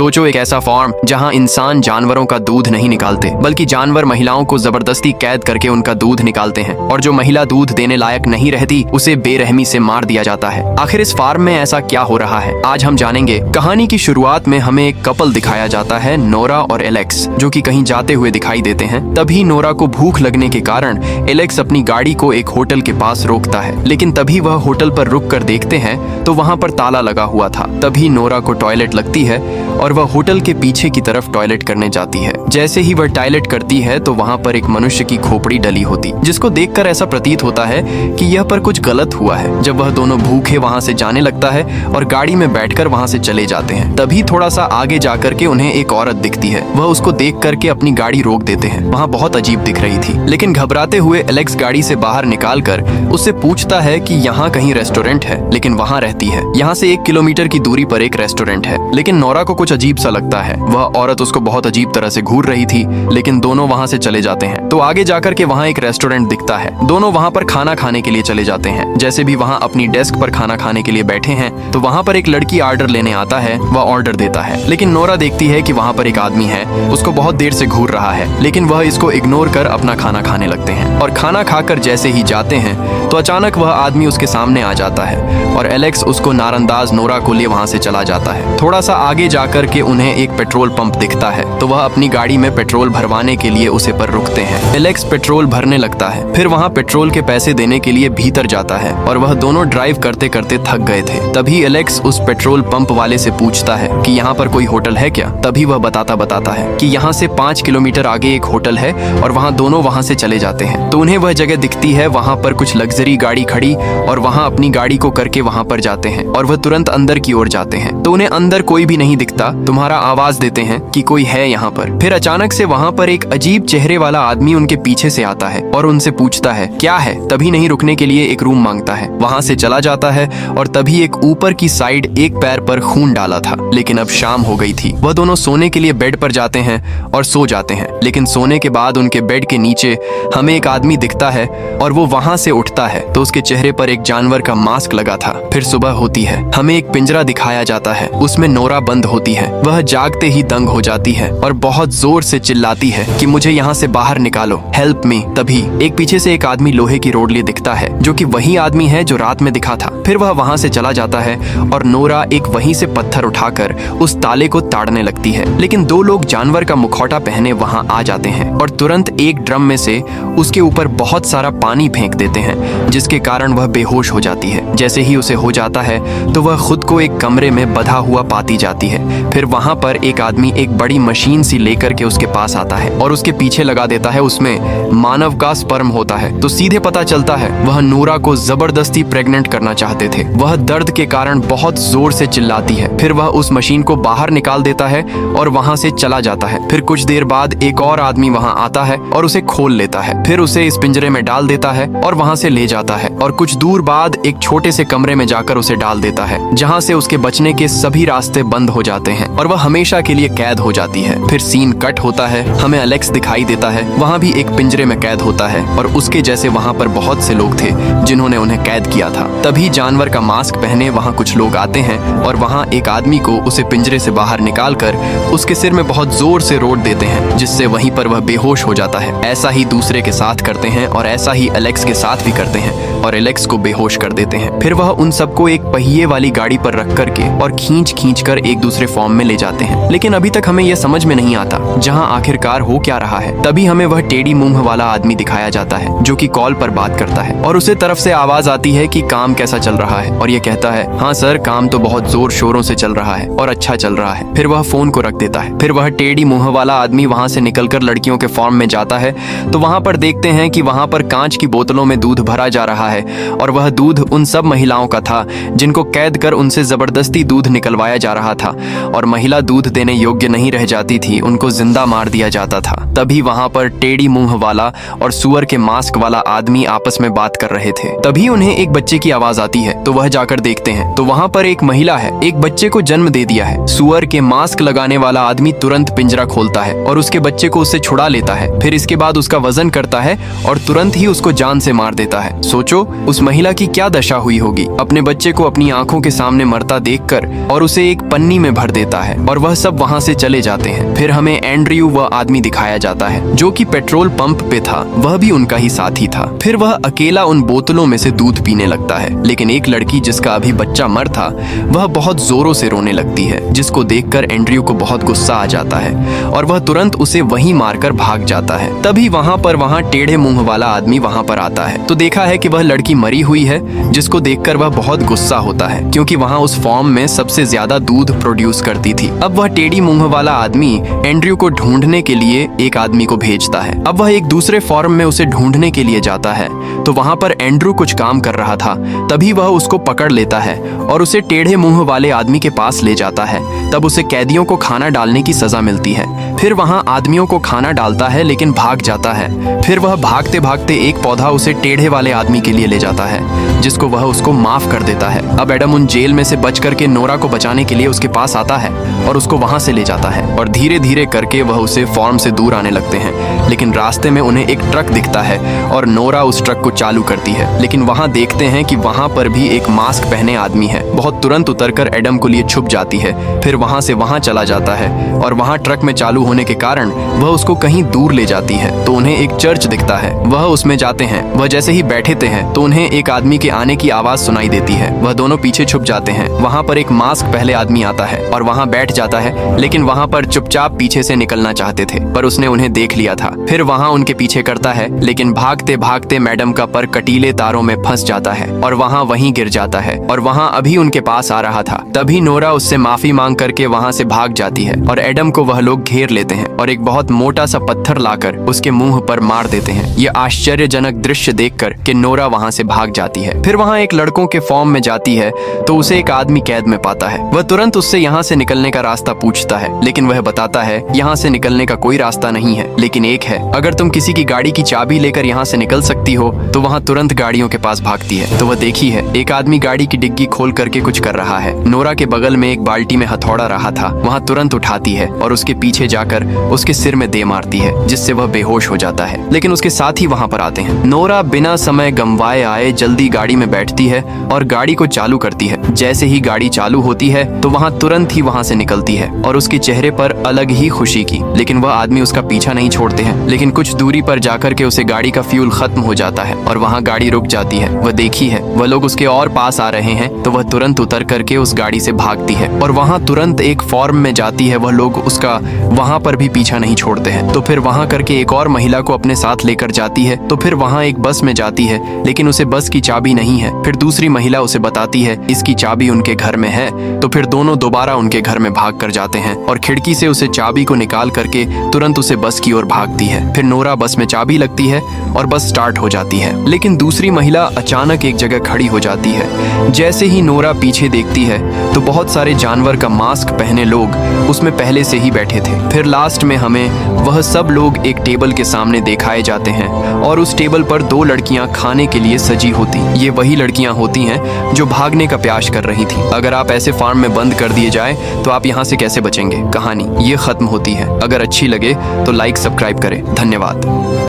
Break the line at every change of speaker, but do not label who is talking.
सोचो एक ऐसा फार्म जहाँ इंसान जानवरों का दूध नहीं निकालते बल्कि जानवर महिलाओं को जबरदस्ती कैद करके उनका दूध निकालते हैं, और जो महिला दूध देने लायक नहीं रहती उसे बेरहमी से मार दिया जाता है। आखिर इस फार्म में ऐसा क्या हो रहा है, आज हम जानेंगे। कहानी की शुरुआत में हमें एक कपल दिखाया जाता है, नोरा और एलेक्स, जो कि कहीं जाते हुए दिखाई देते हैं। तभी नोरा को भूख लगने के कारण एलेक्स अपनी गाड़ी को एक होटल के पास रोकता है, लेकिन तभी वह होटल पर रुक कर देखते हैं तो वहाँ पर ताला लगा हुआ था। तभी नोरा को टॉयलेट लगती है और वह होटल के पीछे की तरफ टॉयलेट करने जाती है। जैसे ही वह टॉयलेट करती है तो वहाँ पर एक मनुष्य की खोपड़ी डली होती, जिसको देखकर ऐसा प्रतीत होता है कि यह पर कुछ गलत हुआ है। जब वह दोनों भूखे वहाँ से जाने लगता है और गाड़ी में बैठकर वहाँ से चले जाते हैं, तभी थोड़ा सा आगे जाकर के उन्हें एक औरत दिखती है। वह उसको देख करके अपनी गाड़ी रोक देते हैं। वहाँ बहुत अजीब दिख रही थी, लेकिन घबराते हुए एलेक्स गाड़ी से बाहर निकाल कर उससे पूछता है कि यहाँ कहीं रेस्टोरेंट है, लेकिन वहाँ रहती है। यहाँ से 1 किलोमीटर की दूरी पर एक रेस्टोरेंट है, लेकिन नोरा को कुछ अजीब सा लगता है। वह औरत उसको बहुत अजीब तरह से घूर रही थी, लेकिन दोनों वहाँ से चले जाते हैं। तो आगे जाकर के वहाँ एक रेस्टोरेंट दिखता है। दोनों वहाँ पर खाना खाने के लिए चले जाते हैं। जैसे भी वहाँ अपनी डेस्क पर खाना खाने के लिए बैठे हैं तो वहाँ पर एक लड़की ऑर्डर लेने आता है। वह ऑर्डर देता है, लेकिन नोरा देखती है कि वहाँ पर एक आदमी है, उसको बहुत देर से घूर रहा है, लेकिन वह इसको इग्नोर कर अपना खाना खाने लगते हैं। और खाना खाकर जैसे ही जाते हैं तो अचानक वह आदमी उसके सामने आ जाता है और एलेक्स उसको नारंदाज नोरा को लिए वहाँ से चला जाता है। थोड़ा सा आगे जाकर के उन्हें एक पेट्रोल पंप दिखता है, तो वह अपनी गाड़ी में पेट्रोल भरवाने के लिए उसे पर रुकते हैं। एलेक्स पेट्रोल भरने लगता है, फिर वहाँ पेट्रोल के पैसे देने के लिए भीतर जाता है और वह दोनों ड्राइव करते करते थक गए थे। तभी एलेक्स उस पेट्रोल पंप वाले से पूछता है कि यहाँ पर कोई होटल है क्या। तभी वह बताता है कि यहाँ से 5 किलोमीटर आगे एक होटल है और वहाँ दोनों वहाँ से चले जाते हैं। तो उन्हें वह जगह दिखती है, वहाँ पर कुछ लग्जरी गाड़ी खड़ी, और वहाँ अपनी गाड़ी को करके वहाँ पर जाते हैं और वह तुरंत अंदर की ओर जाते हैं। तो उन्हें अंदर कोई भी नहीं दिखता। तुम्हारा आवाज देते हैं कि कोई है यहाँ पर। फिर अचानक से वहाँ पर एक अजीब चेहरे वाला आदमी उनके पीछे से आता है और उनसे पूछता है क्या है। तभी नहीं रुकने के लिए एक रूम मांगता है, वहाँ से चला जाता है और तभी एक ऊपर की साइड एक पैर पर खून डाला था। लेकिन अब शाम हो गई थी। वह दोनों सोने के लिए बेड पर जाते हैं और सो जाते हैं, लेकिन सोने के बाद उनके बेड के नीचे हमें एक आदमी दिखता है और वो वहाँ से उठता है तो उसके चेहरे पर एक जानवर का मास्क लगा था। फिर सुबह होती है, हमें एक पिंजरा दिखाया जाता है, उसमें नोरा बंद होती है। वह जागते ही दंग हो जाती है और बहुत जोर से चिल्लाती है कि मुझे यहाँ से बाहर निकालो, हेल्प मी। तभी एक पीछे से एक आदमी लोहे की रोड लिए दिखता है, जो कि वही आदमी है जो रात में दिखा था। फिर वह वहाँ से चला जाता है और नोरा एक वहीं से पत्थर उठाकर उस ताले को ताड़ने लगती है, लेकिन 2 लोग जानवर का मुखौटा पहने वहाँ आ जाते हैं और तुरंत एक ड्रम में से उसके ऊपर बहुत सारा पानी फेंक देते हैं, जिसके कारण वह बेहोश हो जाती है। जैसे ही उसे हो जाता है तो वह खुद को एक कमरे में बंधा हुआ पाती जाती है। फिर वहाँ पर एक आदमी एक बड़ी मशीन सी लेकर के उसके पास आता है और उसके पीछे लगा देता है। उसमें मानव का स्पर्म होता है, तो सीधे पता चलता है वह नोरा को जबरदस्ती प्रेग्नेंट करना चाहते थे। वह दर्द के कारण बहुत जोर से चिल्लाती है। फिर वह उस मशीन को बाहर निकाल देता है और वहाँ से चला जाता है। फिर कुछ देर बाद एक और आदमी वहाँ आता है और उसे खोल लेता है। फिर उसे इस पिंजरे में डाल देता है और वहाँ से ले जाता है और कुछ दूर बाद एक छोटे से कमरे में जाकर उसे डाल देता है, जहाँ से उसके बचने के सभी रास्ते बंद हो जाते हैं और वह हमेशा के लिए कैद हो जाती है। फिर सीन कट होता है, हमें एलेक्स दिखाई देता है, वहाँ भी एक पिंजरे में कैद होता है और उसके जैसे वहाँ पर बहुत से लोग थे जिन्होंने उन्हें कैद किया था। तभी जानवर का मास्क पहने वहाँ कुछ लोग आते हैं और वहाँ एक आदमी को उसे पिंजरे से बाहर निकाल कर उसके सिर में बहुत जोर से रोट देते हैं, जिससे वहीं पर वह बेहोश हो जाता है। ऐसा ही दूसरे के साथ करते हैं और ऐसा ही एलेक्स के साथ भी करते हैं और एलेक्स को बेहोश कर देते हैं। फिर वह उन सबको एक पहिए वाली गाड़ी पर रख करके और खींच कर एक दूसरे फॉर्म में ले जाते हैं। लेकिन अभी तक हमें यह समझ में नहीं आता जहां आखिरकार हो क्या रहा है। तभी हमें वह टेढ़ी मुंह वाला आदमी दिखाया जाता है, जो कि कॉल पर बात करता है और उसे तरफ से आवाज आती है कि काम कैसा चल रहा है, और ये कहता है हाँ सर, काम तो बहुत जोर शोरों से चल रहा है और अच्छा चल रहा है। फिर वह फोन को रख देता है। फिर वह टेढ़ी मुंह वाला आदमी वहां से निकलकर लड़कियों के फॉर्म में जाता है, तो वहां पर देखते हैं कि वहां पर कांच की बोतलों में दूध भरा जा रहा है और वह दूध उन सब महिलाओं का था जिनको कैद कर उनसे जबरदस्ती दूध निकलवाया जा रहा था, और महिला दूध देने योग्य नहीं रह जाती थी, उनको जिंदा मार दिया जाता था। तभी वहां पर टेढ़ी मुंह वाला और सुअर के मास्क वाला आदमी आपस में बात बात कर रहे थे। तभी उन्हें एक बच्चे की आवाज आती है, तो वह जाकर देखते हैं तो वहाँ पर एक महिला है, एक बच्चे को जन्म दे दिया है। सुअर के मास्क लगाने वाला आदमी तुरंत पिंजरा खोलता है और उसके बच्चे को उससे छुड़ा लेता है। फिर इसके बाद उसका वजन करता है और तुरंत ही उसको जान से मार देता है। सोचो उस महिला की क्या दशा हुई होगी, अपने बच्चे को अपनी आंखों के सामने मरता देखकर, और उसे एक पन्नी में भर देता है और वह सब वहाँ से चले जाते हैं। फिर हमें एंड्रयू वह आदमी दिखाया जाता है जो कि पेट्रोल पंप पे था, वह भी उनका ही साथी था। फिर वह अकेला उन बोतलों में से दूध पीने लगता है, लेकिन एक लड़की जिसका अभी बच्चा मर था वह बहुत जोरों से रोने लगती है, जिसको देखकर एंड्रयू को बहुत गुस्सा आ जाता है और वह तुरंत उसे वहीं मारकर भाग जाता है। तभी वहाँ टेढ़े मुंह वाला आदमी वहाँ पर आता है, तो देखा है कि वह लड़की मरी हुई है, जिसको देखकर वह बहुत गुस्सा होता है क्योंकि वहाँ उस फॉर्म में सबसे ज्यादा दूध प्रोड्यूस करती थी। अब वह टेढ़ी मुंह वाला आदमी एंड्रयू को ढूंढने के लिए एक आदमी को भेजता है। अब वह एक दूसरे फॉर्म में उसे ढूंढने के लिए जाता है, तो वहाँ पर एंड्रयू कुछ काम कर रहा था। तभी वह उसको पकड़ लेता है और उसे टेढ़े मुंह वाले आदमी के पास ले जाता है। तब उसे कैदियों को खाना डालने की सजा मिलती है। फिर वहाँ आदमियों को खाना डालता है लेकिन भाग जाता है। फिर वह भागते भागते एक पौधा उसे टेढ़े वाले आदमी के लिए ले जाता है, जिसको वह उसको माफ कर देता है। अब एडम उन जेल में से बच करके नोरा को बचाने के लिए उसके पास आता है और उसको वहाँ से ले जाता है, और धीरे धीरे करके वह उसे फॉर्म से दूर आने लगते हैं। लेकिन रास्ते में उन्हें एक ट्रक दिखता है और नोरा उस ट्रक को चालू करती है, लेकिन वहाँ देखते हैं कि वहाँ पर भी एक मास्क पहने आदमी है। बहुत तुरंत उतरकर एडम को लिए छुप जाती है। फिर वहाँ से वहाँ चला जाता है और वहाँ ट्रक में चालू होने के कारण वह उसको कहीं दूर ले जाती है। तो उन्हें एक चर्च दिखता है, वह उसमें जाते हैं। वह जैसे ही बैठे हैं तो उन्हें एक आदमी के आने की आवाज सुनाई देती है। वह दोनों पीछे छुप जाते हैं। वहाँ पर एक मास्क पहले आदमी आता है और वहाँ बैठ जाता है, लेकिन वहाँ पर चुपचाप पीछे से निकलना चाहते थे, पर उसने उन्हें देख लिया था। फिर वहाँ उनके पीछे करता है, लेकिन भागते भागते मैडम का पर कटीले तारों में फंस जाता है और वहाँ वहीं गिर जाता है, और वहाँ अभी उनके पास आ रहा था। तभी नोरा उससे माफी मांग करके वहाँ से भाग जाती है और एडम को वह लोग घेर लेते हैं और एक बहुत मोटा सा पत्थर लाकर उसके मुंह पर मार देते हैं। ये आश्चर्यजनक दृश्य देखकर कि नोरा वहाँ से भाग जाती है। फिर वहाँ एक लड़कों के फॉर्म में जाती है तो उसे एक आदमी कैद में पाता है। वह तुरंत उससे यहाँ से निकलने का रास्ता पूछता है, लेकिन वह बताता है यहाँ से निकलने का कोई रास्ता नहीं है, लेकिन एक है, अगर तुम किसी की गाड़ी की चाबी लेकर यहाँ से निकल सकती हो तो वहाँ तुरंत गाड़ियों के पास भागती है। तो वह देखी है एक आदमी गाड़ी की डिग्गी खोल करके कुछ कर रहा है। नोरा के बगल में एक बाल्टी में हथौड़ा रहा था, वहाँ तुरंत उठाती है और उसके पीछे जाकर उसके सिर में दे मारती है, जिससे वह बेहोश हो जाता है। लेकिन उसके साथ ही वहाँ पर आते हैं। नोरा बिना समय गंवाए आए जल्दी गाड़ी में बैठती है और गाड़ी को चालू करती है। जैसे ही गाड़ी चालू होती है तो वहाँ तुरंत ही वहाँ से निकलती है और उसके चेहरे पर अलग ही खुशी की। लेकिन वह आदमी उसका पीछा नहीं छोड़ते हैं, लेकिन कुछ दूरी पर जाकर के उसे गाड़ी का फ्यूल खत्म हो जाता है और वहाँ गाड़ी रुक जाती है। वह देखी है वह लोग उसके और पास आ रहे हैं, तो वह तुरंत उतर करके उस गाड़ी से भागती है और वहाँ तुरंत एक फॉर्म में जाती है। वह लोग उसका वहाँ पर भी पीछा नहीं छोड़ते हैं। तो फिर वहाँ करके एक और महिला को अपने साथ लेकर जाती है। तो फिर वहाँ एक बस में जाती है, लेकिन उसे बस की चाबी नहीं है। फिर दूसरी महिला उसे बताती है इसकी चाबी उनके घर में है। तो फिर दोनों दोबारा उनके घर में भाग कर जाते हैं और खिड़की से उसे चाबी को निकाल करके तुरंत उसे बस की ओर भागती है। फिर नोरा बस में चाबी लगती है और बस स्टार्ट हो जाती है, लेकिन दूसरी महिला अचानक एक जगह खड़ी हो जाती है। जैसे ही नोरा पीछे देखती है तो बहुत सारे जानवर का मास्क पहने लोग उसमें पहले से ही बैठे थे। फिर लास्ट में हमें वह सब लोग एक टेबल के सामने दिखाए जाते हैं और उस टेबल पर दो लड़कियां खाने के लिए सजी होती। ये वही लड़कियां होती हैं जो भागने का प्रयास कर रही थी। अगर आप ऐसे फार्म में बंद कर दिए जाए तो आप यहाँ से कैसे बचेंगे। कहानी ये खत्म होती है। अगर अच्छी लगे तो लाइक सब्सक्राइब करें। धन्यवाद।